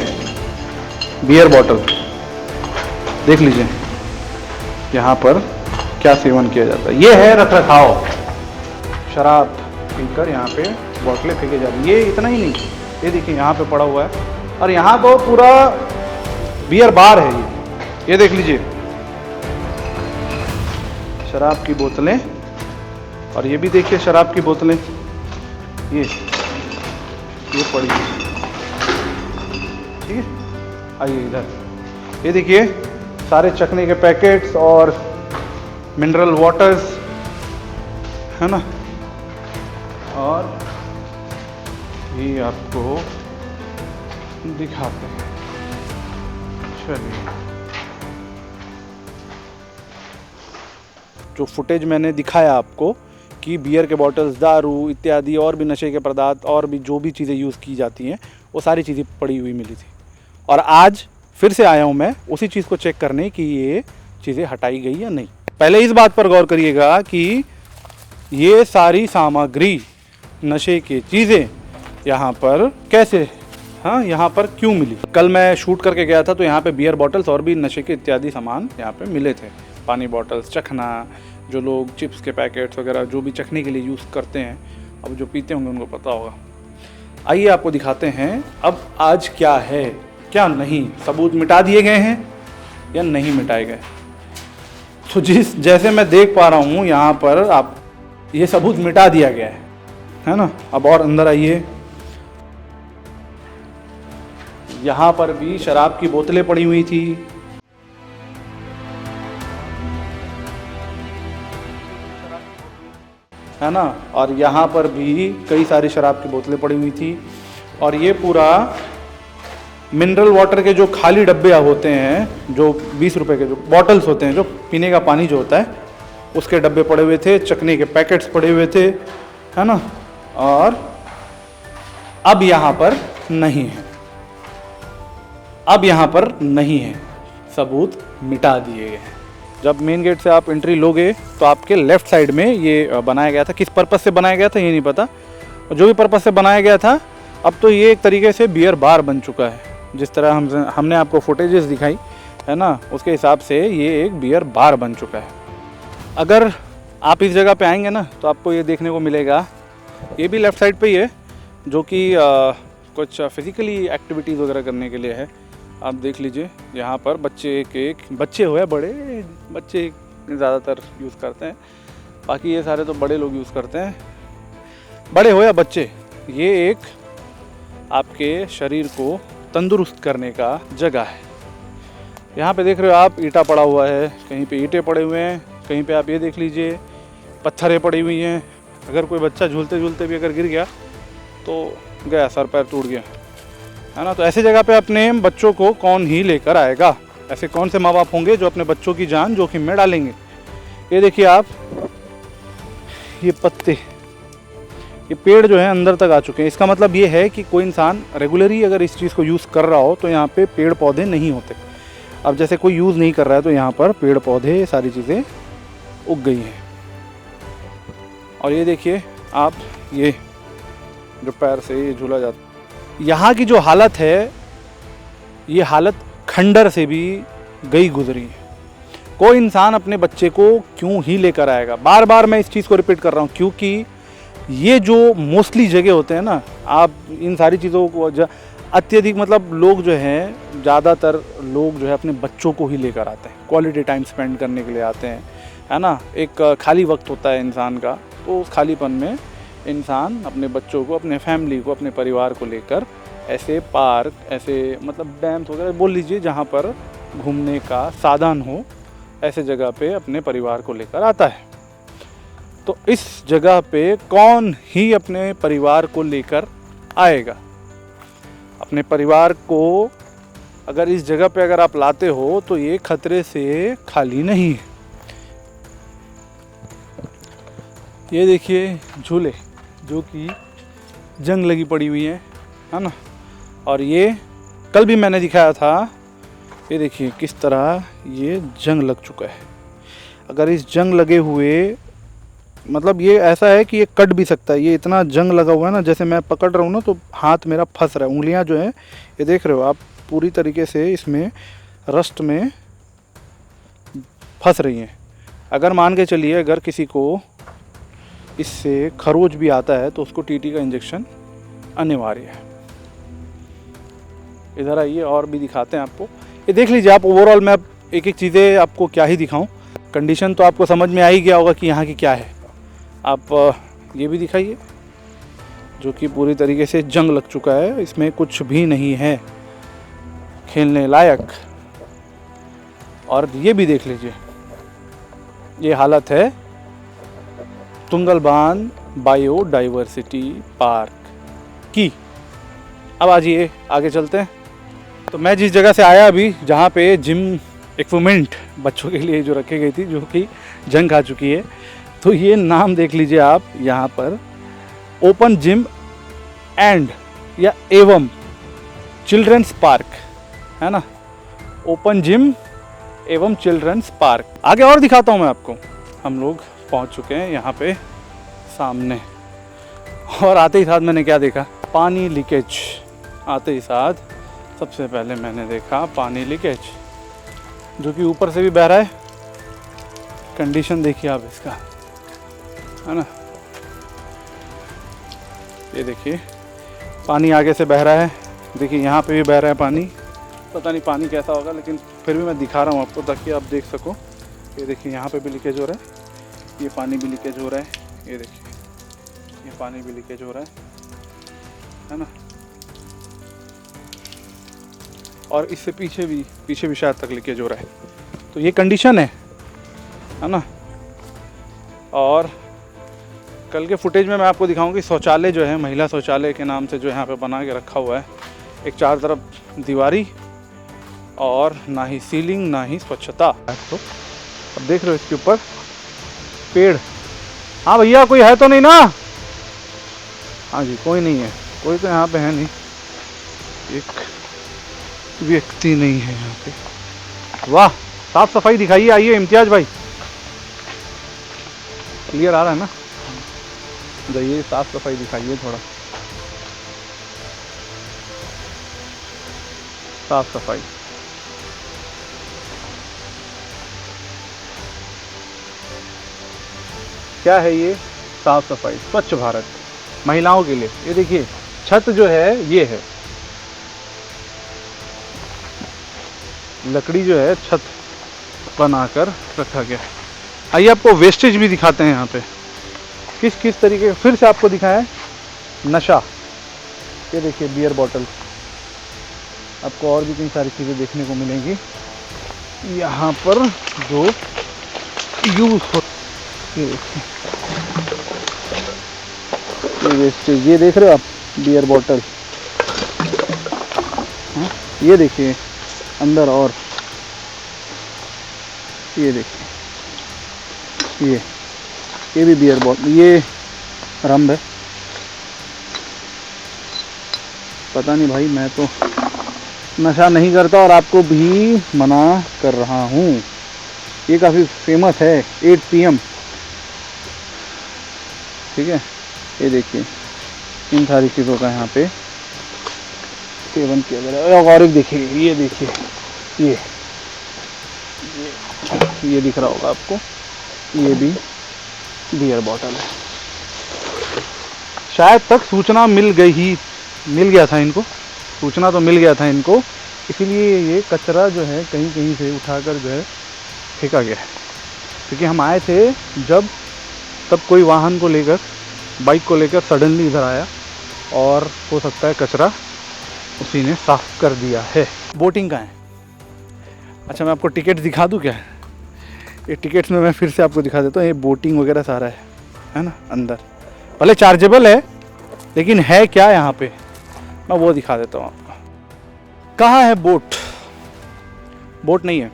बियर बॉटल। देख लीजिए यहाँ पर क्या सेवन किया जाता है। ये है रख रखाव, शराब पीकर यहाँ पे बोतलें फेंके जा रही। ये इतना ही नहीं, ये देखिए यहाँ पे पड़ा हुआ है, और यहाँ तो पूरा बियर बार है ये देख लीजिए, शराब की बोतलें, और ये भी देखिए शराब की बोतलें, ये पड़ी है। ठीक है, आइए इधर, ये देखिए सारे चखने के पैकेट्स और मिनरल वाटर्स, है ना, और ये आपको दिखाते हैं। चलिए, जो फुटेज मैंने दिखाया आपको कि बियर के बॉटल्स, दारू इत्यादि और भी नशे के पदार्थ और भी जो भी चीज़ें यूज़ की जाती हैं, वो सारी चीज़ें पड़ी हुई मिली थी। और आज फिर से आया हूँ मैं उसी चीज़ को चेक करने कि ये चीज़ें हटाई गई या नहीं। पहले इस बात पर गौर करिएगा कि ये सारी सामग्री, नशे की चीज़ें यहाँ पर कैसे, हाँ, यहाँ पर क्यों मिली। कल मैं शूट करके गया था तो यहाँ पे बियर बॉटल्स और भी नशे के इत्यादि सामान यहाँ पे मिले थे। पानी बॉटल्स, चखना, जो लोग चिप्स के पैकेट्स वगैरह जो भी चखने के लिए यूज़ करते हैं, अब जो पीते होंगे उनको पता होगा। आइए आपको दिखाते हैं अब आज क्या है क्या नहीं, सबूत मिटा दिए गए हैं या नहीं मिटाए गए। तो जैसे मैं देख पा रहा हूँ यहाँ पर आप, ये सबूत मिटा दिया गया है ना। अब और अंदर आइए, यहाँ पर भी शराब की बोतलें पड़ी हुई थी, है ना, और यहाँ पर भी कई सारी शराब की बोतलें पड़ी हुई थी। और ये पूरा मिनरल वाटर के जो खाली डब्बे होते हैं, जो 20 रुपए के जो बॉटल्स होते हैं, जो पीने का पानी जो होता है, उसके डब्बे पड़े हुए थे, चखने के पैकेट्स पड़े हुए थे, है ना। और अब यहाँ पर नहीं है, अब यहाँ पर नहीं है, सबूत मिटा दिए गए हैं। जब मेन गेट से आप एंट्री लोगे तो आपके लेफ़्ट साइड में ये बनाया गया था। किस पर्पज़ से बनाया गया था ये नहीं पता, जो भी पर्पज़ से बनाया गया था, अब तो ये एक तरीके से बियर बार बन चुका है। जिस तरह हमने आपको फुटेजेस दिखाई है ना, उसके हिसाब से ये एक बियर बार बन चुका है। अगर आप इस जगह पे आएंगे ना तो आपको ये देखने को मिलेगा, ये भी लेफ़्ट साइड पे ही है, जो कि कुछ फिज़िकली एक्टिविटीज़ वगैरह करने के लिए है। आप देख लीजिए यहाँ पर बच्चे हो या बड़े, बच्चे ज़्यादातर यूज़ करते हैं, बाकी ये सारे तो बड़े लोग यूज़ करते हैं। बड़े हो या बच्चे, ये एक आपके शरीर को तंदुरुस्त करने का जगह है। यहाँ पे देख रहे हो आप, ईंटा पड़ा हुआ है, कहीं पे ईंटें पड़े हुए हैं, कहीं पे आप ये देख लीजिए पत्थरें पड़ी हुई हैं। अगर कोई बच्चा झूलते झूलते भी अगर गिर गया तो गया, सर पैर टूट गया, है ना। तो ऐसी जगह पे अपने बच्चों को कौन ही लेकर आएगा। ऐसे कौन से माँ बाप होंगे जो अपने बच्चों की जान जोखिम में डालेंगे। ये देखिए आप, ये पत्ते, ये पेड़ जो है अंदर तक आ चुके हैं। इसका मतलब ये है कि कोई इंसान रेगुलरली अगर इस चीज़ को यूज़ कर रहा हो तो यहाँ पे पेड़ पौधे नहीं होते। अब जैसे कोई यूज़ नहीं कर रहा है तो यहाँ पर पेड़ पौधे सारी चीज़ें उग गई हैं। और ये देखिए आप, ये जो पैर से ये झूला जाता, यहाँ की जो हालत है, ये हालत खंडर से भी गई गुजरी है। कोई इंसान अपने बच्चे को क्यों ही लेकर आएगा। बार बार मैं इस चीज़ को रिपीट कर रहा हूँ, क्योंकि ये जो मोस्टली जगह होते हैं ना, आप इन सारी चीज़ों को अत्यधिक, मतलब लोग जो हैं, ज़्यादातर लोग जो है अपने बच्चों को ही लेकर आते हैं, क्वालिटी टाइम स्पेंड करने के लिए आते हैं, है ना। एक खाली वक्त होता है इंसान का, तो उस खालीपन में इंसान अपने बच्चों को, अपने फैमिली को, अपने परिवार को लेकर ऐसे पार्क, ऐसे मतलब डैम्स वगैरह बोल लीजिए, जहाँ पर घूमने का साधन हो, ऐसे जगह पे अपने परिवार को लेकर आता है। तो इस जगह पे कौन ही अपने परिवार को लेकर आएगा। अपने परिवार को अगर इस जगह पे अगर आप लाते हो तो ये खतरे से खाली नहीं है। ये देखिए झूले जो कि जंग लगी पड़ी हुई है ना। और ये कल भी मैंने दिखाया था, ये देखिए किस तरह ये जंग लग चुका है। अगर इस जंग लगे हुए, मतलब ये ऐसा है कि ये कट भी सकता है, ये इतना जंग लगा हुआ है ना, जैसे मैं पकड़ रहा हूँ ना तो हाथ मेरा फंस रहा है, उंगलियां जो हैं ये देख रहे हो आप, पूरी तरीके से इसमें रस्ट में फंस रही हैं। अगर मान के चलिए अगर किसी को इससे खरोच भी आता है तो उसको टीटी का इंजेक्शन अनिवार्य है। इधर आइए और भी दिखाते हैं आपको, ये देख लीजिए आप। ओवरऑल मैं अब एक एक चीज़ें आपको क्या ही दिखाऊं, कंडीशन तो आपको समझ में आ ही गया होगा कि यहाँ की क्या है। आप ये भी दिखाइए जो कि पूरी तरीके से जंग लग चुका है, इसमें कुछ भी नहीं है खेलने लायक। और ये भी देख लीजिए, ये हालत है तुंगलबान बायोडाइवर्सिटी पार्क की। अब आइए आगे चलते हैं। तो मैं जिस जगह से आया अभी, जहाँ पे जिम इक्विपमेंट बच्चों के लिए जो रखी गई थी, जो कि जंग खा चुकी है, तो ये नाम देख लीजिए आप, यहाँ पर ओपन जिम एंड या एवं चिल्ड्रंस पार्क है ना, ओपन जिम एवं चिल्ड्रंस पार्क। आगे और दिखाता हूँ मैं आपको। हम लोग पहुँच चुके हैं यहाँ पे सामने, और आते ही साथ मैंने क्या देखा, पानी लीकेज। आते ही साथ सबसे पहले मैंने देखा पानी लीकेज, जो कि ऊपर से भी बह रहा है। कंडीशन देखिए आप इसका, है ना। ये देखिए पानी आगे से बह रहा है, देखिए यहाँ पे भी बह रहा है पानी। पता नहीं पानी कैसा होगा, लेकिन फिर भी मैं दिखा रहा हूँ आपको ताकि आप देख सको। ये देखिए यहाँ पे भी लीकेज हो रहा है, ये पानी भी लीकेज हो रहा है, ये देखिए ये पानी भी लीकेज हो रहा है ना। और इससे पीछे भी शायद तक लीकेज हो रहा है। तो ये कंडीशन है ना। और कल के फुटेज में मैं आपको दिखाऊंगी शौचालय जो है, महिला शौचालय के नाम से जो यहाँ पे बना के रखा हुआ है। एक चार तरफ दीवारी और ना ही सीलिंग ना ही स्वच्छता। तो अब देख रहे हो इसके ऊपर पेड़। हाँ भैया कोई है तो नहीं ना? हाँ जी कोई नहीं है, कोई तो यहाँ पे है नहीं, एक व्यक्ति नहीं है यहाँ पे। वाह साफ सफाई दिखाइए, आइए इम्तियाज भाई। क्लियर आ रहा है ना? जाइए साफ सफाई दिखाइए, थोड़ा साफ सफाई। क्या है ये? साफ सफाई, स्वच्छ भारत महिलाओं के लिए। ये देखिए छत जो है ये है, लकड़ी जो है छत बनाकर रखा गया है। आइए आपको वेस्टेज भी दिखाते हैं यहाँ पे, किस किस तरीके। फिर से आपको दिखाया है नशा। ये देखिए बियर बॉटल, आपको और भी कई सारी चीज़ें देखने को मिलेंगी यहाँ पर जो यूज हो। ये देखिए ये वेस्टेज, ये देख रहे हो आप बियर बॉटल। ये देखिए अंदर, और ये देखिए ये भी बियर बॉटल, ये रम है। पता नहीं भाई, मैं तो नशा नहीं करता और आपको भी मना कर रहा हूँ। ये काफ़ी फेमस है 8 PM। ठीक है, ये देखिए इन सारी चीज़ों का यहाँ पे सेवन किया जा रहा है। और एक देखिए, ये देखिए ये दिख रहा होगा आपको, ये भी बियर बॉटल है। शायद तक सूचना मिल गया था इनको, सूचना तो मिल गया था इनको, इसीलिए ये कचरा जो है कहीं कहीं से उठाकर जो है फेंका गया है। क्योंकि हम आए थे जब, तब कोई वाहन को लेकर, बाइक को लेकर सडनली इधर आया और हो सकता है कचरा उसी ने साफ कर दिया है। बोटिंग का है। अच्छा, मैं आपको टिकट दिखा दूं क्या? ये टिकट्स में मैं फिर से आपको दिखा देता हूँ। ये बोटिंग वगैरह सारा है ना अंदर। भले चार्जेबल है लेकिन है क्या यहाँ पे, मैं वो दिखा देता हूँ आपको। कहाँ है बोट? बोट नहीं है।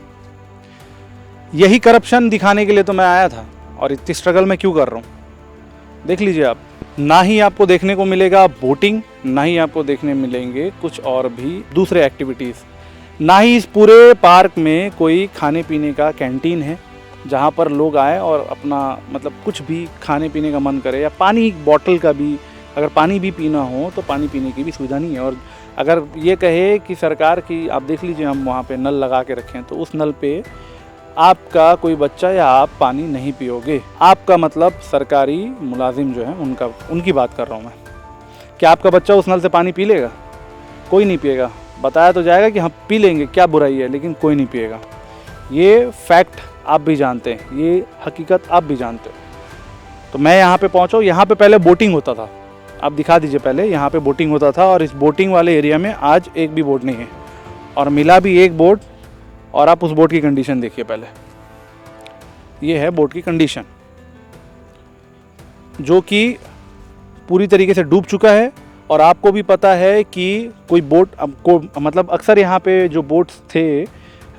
यही करप्शन दिखाने के लिए तो मैं आया था और इतनी स्ट्रगल मैं क्यों कर रहा हूँ। देख लीजिए आप, ना ही आपको देखने को मिलेगा बोटिंग, ना ही आपको देखने मिलेंगे कुछ और भी दूसरे एक्टिविटीज़, ना ही इस पूरे पार्क में कोई खाने पीने का कैंटीन है जहाँ पर लोग आए और अपना मतलब कुछ भी खाने पीने का मन करे, या पानी बॉटल का भी, अगर पानी भी पीना हो तो पानी पीने की भी सुविधा नहीं है। और अगर ये कहे कि सरकार की, आप देख लीजिए हम वहाँ पे नल लगा के रखें तो उस नल पे आपका कोई बच्चा या आप पानी नहीं पियोगे। आपका मतलब सरकारी मुलाजिम जो है उनकी बात कर रहा हूँ मैं। क्या आपका बच्चा उस नल से पानी पी लेगा? कोई नहीं पिएगा। बताया तो जाएगा कि हम पी लेंगे, क्या बुराई है, लेकिन कोई नहीं पिएगा। ये फैक्ट आप भी जानते हैं, ये हकीकत आप भी जानते हैं। तो मैं यहाँ पे पहुँचा हूँ। यहाँ पे पहले बोटिंग होता था, आप दिखा दीजिए। पहले यहाँ पे बोटिंग होता था और इस बोटिंग वाले एरिया में आज एक भी बोट नहीं है, और मिला भी एक बोट। और आप उस बोट की कंडीशन देखिए पहले। ये है बोट की कंडीशन, जो कि पूरी तरीके से डूब चुका है। और आपको भी पता है कि कोई बोट आपको, मतलब अक्सर यहाँ पे जो बोट्स थे,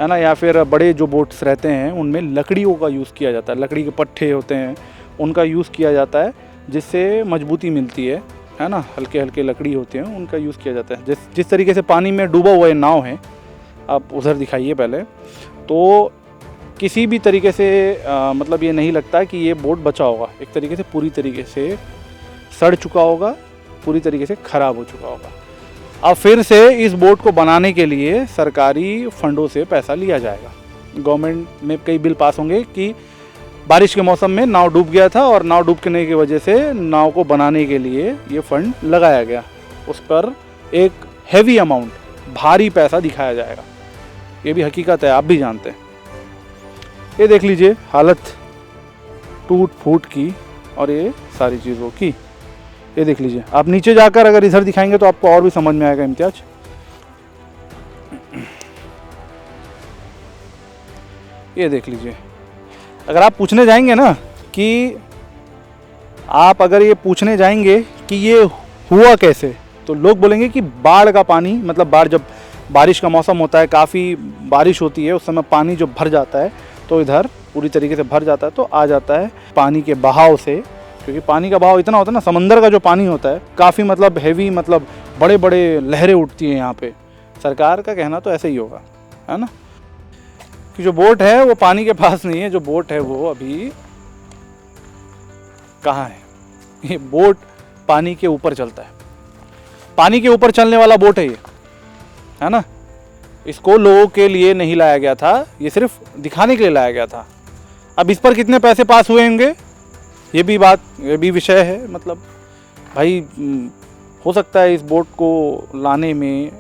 है ना, या फिर बड़े जो बोट्स रहते हैं उनमें लकड़ियों का यूज़ किया जाता है। लकड़ी के पट्टे होते हैं, उनका यूज़ किया जाता है, जिससे मजबूती मिलती है ना। हल्के हल्के लकड़ी होते हैं, उनका यूज़ किया जाता है। जिस तरीके से पानी में डूबा हुआ ये नाव है, आप उधर दिखाइए पहले, तो किसी भी तरीके से मतलब ये नहीं लगता कि ये बोट बचा होगा। एक तरीके से पूरी तरीके से सड़ चुका होगा, पूरी तरीके से ख़राब हो चुका होगा। अब फिर से इस बोट को बनाने के लिए सरकारी फंडों से पैसा लिया जाएगा। गवर्नमेंट में कई बिल पास होंगे कि बारिश के मौसम में नाव डूब गया था और नाव डूबने की वजह से नाव को बनाने के लिए ये फंड लगाया गया। उस पर एक हैवी अमाउंट, भारी पैसा दिखाया जाएगा। ये भी हकीकत है, आप भी जानते हैं। ये देख लीजिए हालत टूट फूट की और ये सारी चीज़ों की। ये देख लीजिए, आप नीचे जाकर अगर इधर दिखाएंगे तो आपको और भी समझ में आएगा इम्तियाज। ये देख लीजिए, अगर आप पूछने जाएंगे ना कि आप अगर ये पूछने जाएंगे कि ये हुआ कैसे, तो लोग बोलेंगे कि बाढ़ का पानी, मतलब जब बारिश का मौसम होता है, काफ़ी बारिश होती है, उस समय पानी जो भर जाता है तो इधर पूरी तरीके से भर जाता है, तो आ जाता है पानी के बहाव से। क्योंकि पानी का बहाव इतना होता है ना, समंदर का जो पानी होता है काफ़ी मतलब हैवी, मतलब बड़े बड़े लहरें उठती हैं यहाँ पे। सरकार का कहना तो ऐसे ही होगा, है ना, कि जो बोट है वो पानी के पास नहीं है। जो बोट है वो अभी कहाँ है? ये बोट पानी के ऊपर चलता है, पानी के ऊपर चलने वाला बोट है ये, है ना। इसको लोगों के लिए नहीं लाया गया था, ये सिर्फ दिखाने के लिए लाया गया था। अब इस पर कितने पैसे पास हुए होंगे, ये भी विषय है। मतलब भाई, हो सकता है इस बोट को लाने में,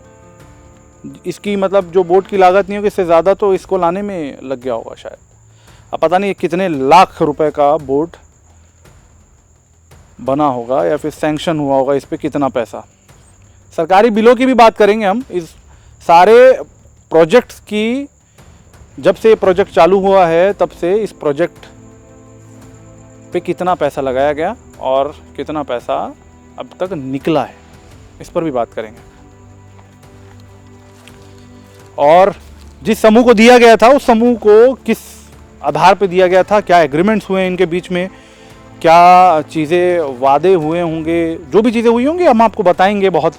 इसकी मतलब जो बोट की लागत नहीं होगी, इससे ज़्यादा तो इसको लाने में लग गया होगा शायद। अब पता नहीं कितने लाख रुपए का बोट बना होगा या फिर सैंक्शन हुआ होगा, इस पे कितना पैसा। सरकारी बिलों की भी बात करेंगे हम। इस सारे प्रोजेक्ट्स की, जब से प्रोजेक्ट चालू हुआ है तब से इस प्रोजेक्ट पे कितना पैसा लगाया गया और कितना पैसा अब तक निकला है, इस पर भी बात करेंगे। और जिस समूह को दिया गया था, उस समूह को किस आधार पे दिया गया था, क्या एग्रीमेंट्स हुए इनके बीच में, क्या चीज़ें वादे हुए होंगे, जो भी चीज़ें हुई होंगी हम आपको बताएंगे, बहुत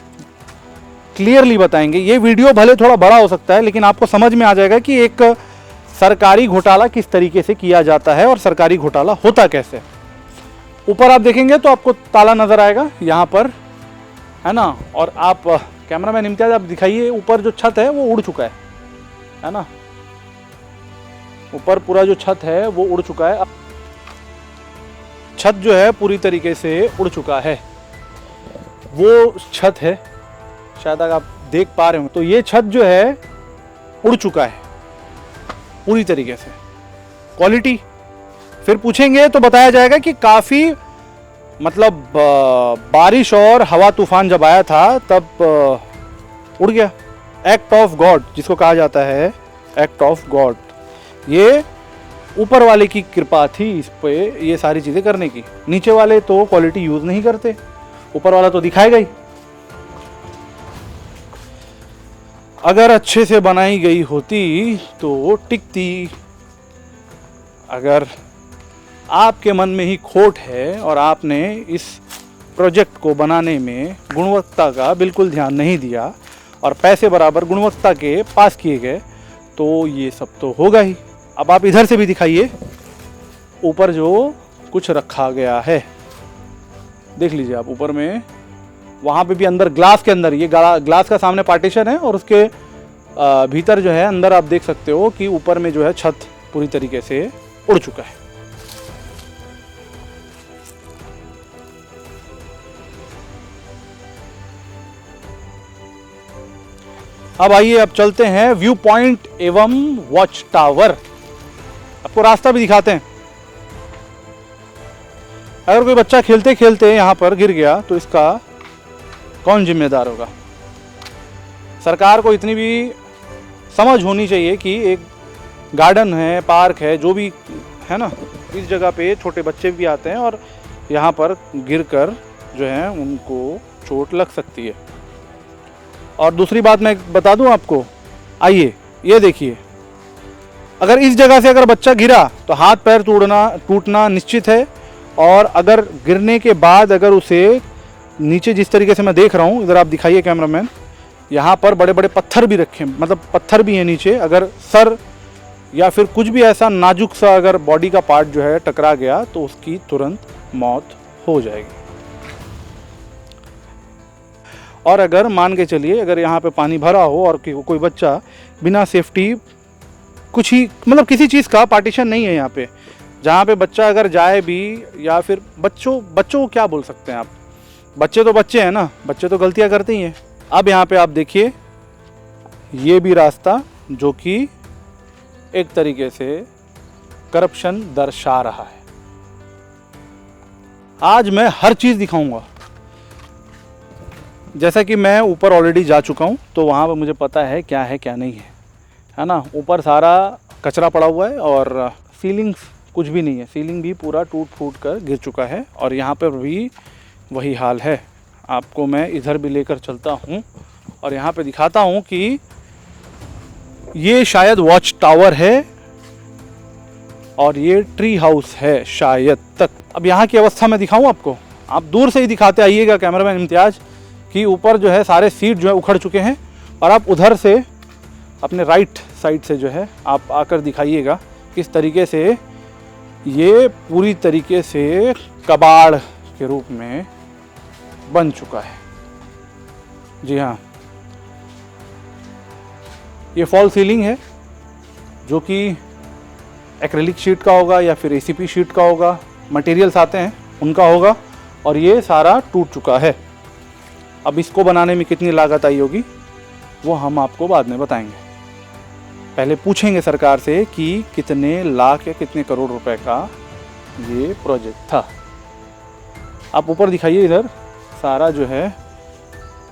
क्लियरली बताएंगे। ये वीडियो भले थोड़ा बड़ा हो सकता है, लेकिन आपको समझ में आ जाएगा कि एक सरकारी घोटाला किस तरीके से किया जाता है और सरकारी घोटाला होता कैसे है। ऊपर आप देखेंगे तो आपको ताला नजर आएगा यहाँ पर, है ना। और आप कैमरामैन इम्तियाज आप दिखाइए, ऊपर जो छत है वो उड़ चुका है ना। ऊपर पूरा जो छत है वो उड़ चुका है। छत जो है पूरी तरीके से उड़ चुका है। वो छत है, शायद अगर आप देख पा रहे हो तो ये छत जो है उड़ चुका है पूरी तरीके से। क्वालिटी फिर पूछेंगे तो बताया जाएगा कि काफ़ी मतलब बारिश और हवा तूफान जब आया था तब उड़ गया। एक्ट ऑफ गॉड जिसको कहा जाता है, एक्ट ऑफ गॉड। ये ऊपर वाले की कृपा थी इस पे ये सारी चीज़ें करने की। नीचे वाले तो क्वालिटी यूज़ नहीं करते, ऊपर वाला तो दिखाएगा ही। अगर अच्छे से बनाई गई होती तो टिकती। अगर आपके मन में ही खोट है और आपने इस प्रोजेक्ट को बनाने में गुणवत्ता का बिल्कुल ध्यान नहीं दिया और पैसे बराबर गुणवत्ता के पास किए गए तो ये सब तो होगा ही। अब आप इधर से भी दिखाइए, ऊपर जो कुछ रखा गया है देख लीजिए आप ऊपर में। वहाँ पे भी अंदर ग्लास के अंदर, ये ग्लास का सामने पार्टीशन है और उसके भीतर जो है अंदर आप देख सकते हो कि ऊपर में जो है छत पूरी तरीके से उड़ चुका है। अब आइए अब चलते हैं व्यू पॉइंट एवं वॉच टावर। आपको रास्ता भी दिखाते हैं। अगर कोई बच्चा खेलते खेलते यहाँ पर गिर गया तो इसका कौन जिम्मेदार होगा। सरकार को इतनी भी समझ होनी चाहिए कि एक गार्डन है, पार्क है, जो भी है ना, इस जगह पे छोटे बच्चे भी आते हैं और यहाँ पर गिरकर जो है उनको चोट लग सकती है। और दूसरी बात मैं बता दूं आपको, आइए ये देखिए, अगर इस जगह से अगर बच्चा गिरा तो हाथ पैर टूटना निश्चित है। और अगर गिरने के बाद अगर उसे नीचे जिस तरीके से मैं देख रहा हूँ, इधर आप दिखाइए कैमरामैन, यहाँ पर बड़े बड़े पत्थर भी रखे, मतलब पत्थर भी हैं नीचे। अगर सर या फिर कुछ भी ऐसा नाजुक सा अगर बॉडी का पार्ट जो है टकरा गया तो उसकी तुरंत मौत हो जाएगी। और अगर मान के चलिए अगर यहाँ पे पानी भरा हो और कोई बच्चा बिना सेफ्टी कुछ ही मतलब किसी चीज़ का पार्टीशन नहीं है यहाँ पे, जहाँ पे बच्चा अगर जाए भी, या फिर बच्चों को क्या बोल सकते हैं आप, बच्चे तो बच्चे हैं ना, बच्चे तो गलतियाँ करते ही हैं। अब यहाँ पे आप देखिए ये भी रास्ता जो कि एक तरीके से करप्शन दर्शा रहा है। आज मैं हर चीज़ दिखाऊंगा। जैसा कि मैं ऊपर ऑलरेडी जा चुका हूँ तो वहाँ पर मुझे पता है क्या नहीं है ना। ऊपर सारा कचरा पड़ा हुआ है और सीलिंग कुछ भी नहीं है, सीलिंग भी पूरा टूट फूट कर गिर चुका है। और यहाँ पर भी वही हाल है। आपको मैं इधर भी लेकर चलता हूँ और यहाँ पे दिखाता हूँ कि ये शायद वॉच टावर है और ये ट्री हाउस है शायद तक। अब यहाँ की अवस्था मैं दिखाऊँ आपको, आप दूर से ही दिखाते आइएगा कैमरामैन इम्तियाज, कि ऊपर जो है सारे सीट जो है उखड़ चुके हैं। और आप उधर से अपने राइट साइड से जो है आप आकर दिखाइएगा किस तरीके से ये पूरी तरीके से कबाड़ के रूप में बन चुका है। जी हाँ, ये फॉल सीलिंग है जो कि एक्रेलिक शीट का होगा या फिर एसीपी शीट का होगा, मटेरियल्स आते हैं उनका होगा। और ये सारा टूट चुका है। अब इसको बनाने में कितनी लागत आई होगी वो हम आपको बाद में बताएंगे। पहले पूछेंगे सरकार से कि कितने लाख या कितने करोड़ रुपए का ये प्रोजेक्ट था। आप ऊपर दिखाइए, इधर सारा जो है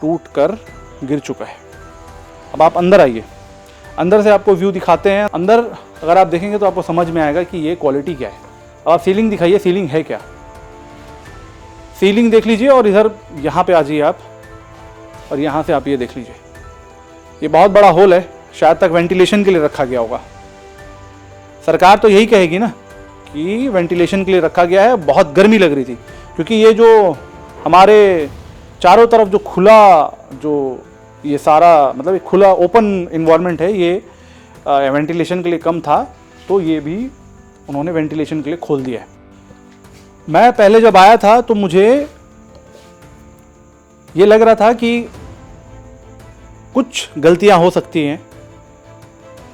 टूट कर गिर चुका है। अब आप अंदर आइए, अंदर से आपको व्यू दिखाते हैं। अंदर अगर आप देखेंगे तो आपको समझ में आएगा कि ये क्वालिटी क्या है। अब आप सीलिंग दिखाइए, सीलिंग है क्या, सीलिंग देख लीजिए। और इधर यहाँ पे आ जाइए आप और यहाँ से आप ये देख लीजिए, ये बहुत बड़ा होल है, शायद तक वेंटिलेशन के लिए रखा गया होगा। सरकार तो यही कहेगी ना कि वेंटिलेशन के लिए रखा गया है। बहुत गर्मी लग रही थी क्योंकि ये जो हमारे चारों तरफ जो खुला, जो ये सारा मतलब एक खुला ओपन इन्वायरमेंट है, ये वेंटिलेशन के लिए कम था तो ये भी उन्होंने वेंटिलेशन के लिए खोल दिया है। मैं पहले जब आया था तो मुझे ये लग रहा था कि कुछ गलतियां हो सकती हैं।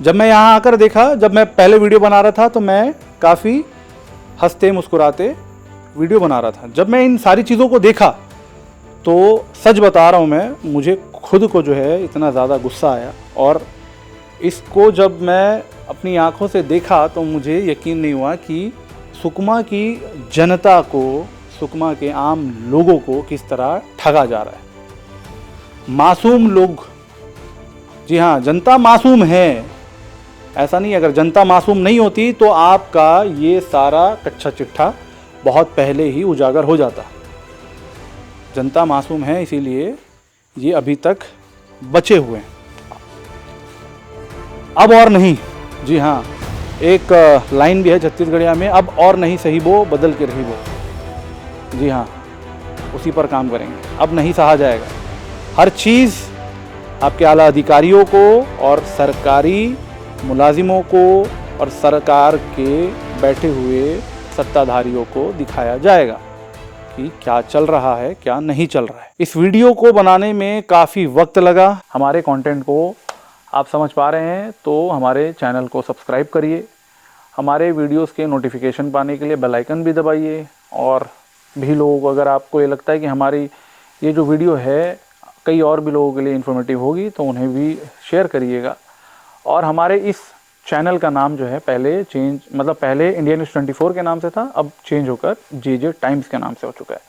जब मैं यहाँ आकर देखा, जब मैं पहले वीडियो बना रहा था तो मैं काफ़ी हंसते मुस्कुराते वीडियो बना रहा था। जब मैं इन सारी चीज़ों को देखा तो सच बता रहा हूँ मैं, मुझे खुद को जो है इतना ज़्यादा गुस्सा आया, और इसको जब मैं अपनी आंखों से देखा तो मुझे यकीन नहीं हुआ कि सुकमा की जनता को, सुकमा के आम लोगों को किस तरह ठगा जा रहा है। मासूम लोग, जी हाँ, जनता मासूम है, ऐसा नहीं। अगर जनता मासूम नहीं होती तो आपका ये सारा कच्चा चिट्ठा बहुत पहले ही उजागर हो जाता। जनता मासूम है, इसीलिए ये अभी तक बचे हुए हैं। अब और नहीं, जी हाँ, एक लाइन भी है छत्तीसगढ़िया में, अब और नहीं सही वो बदल के रही वो। जी हाँ, उसी पर काम करेंगे, अब नहीं सहा जाएगा। हर चीज़ आपके आला अधिकारियों को और सरकारी मुलाजिमों को और सरकार के बैठे हुए सत्ताधारियों को दिखाया जाएगा कि क्या चल रहा है, क्या नहीं चल रहा है। इस वीडियो को बनाने में काफ़ी वक्त लगा। हमारे कंटेंट को आप समझ पा रहे हैं तो हमारे चैनल को सब्सक्राइब करिए, हमारे वीडियोस के नोटिफिकेशन पाने के लिए बेल आइकन भी दबाइए, और भी लोग, अगर आपको ये लगता है कि हमारी ये जो वीडियो है कई और भी लोगों के लिए इन्फॉर्मेटिव होगी तो उन्हें भी शेयर करिएगा। और हमारे इस चैनल का नाम जो है पहले चेंज, मतलब पहले इंडिया न्यूज़ 24 के नाम से था, अब चेंज होकर JJ टाइम्स के नाम से हो चुका है।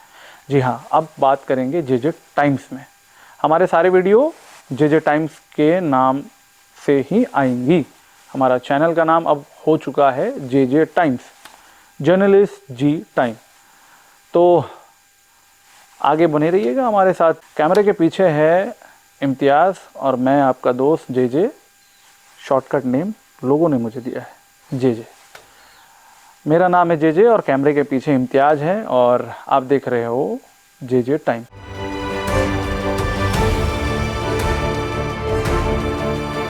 जी हाँ, अब बात करेंगे JJ टाइम्स में। हमारे सारे वीडियो JJ टाइम्स के नाम से ही आएंगी। हमारा चैनल का नाम अब हो चुका है JJ टाइम्स, जर्नलिस्ट जी टाइम। तो आगे बने रहिएगा हमारे साथ। कैमरे के पीछे है इम्तियाज़ और मैं आपका दोस्त JJ, शॉर्टकट नेम लोगों ने मुझे दिया है JJ। मेरा नाम है JJ और कैमरे के पीछे इम्तियाज़ है और आप देख रहे हो JJ टाइम।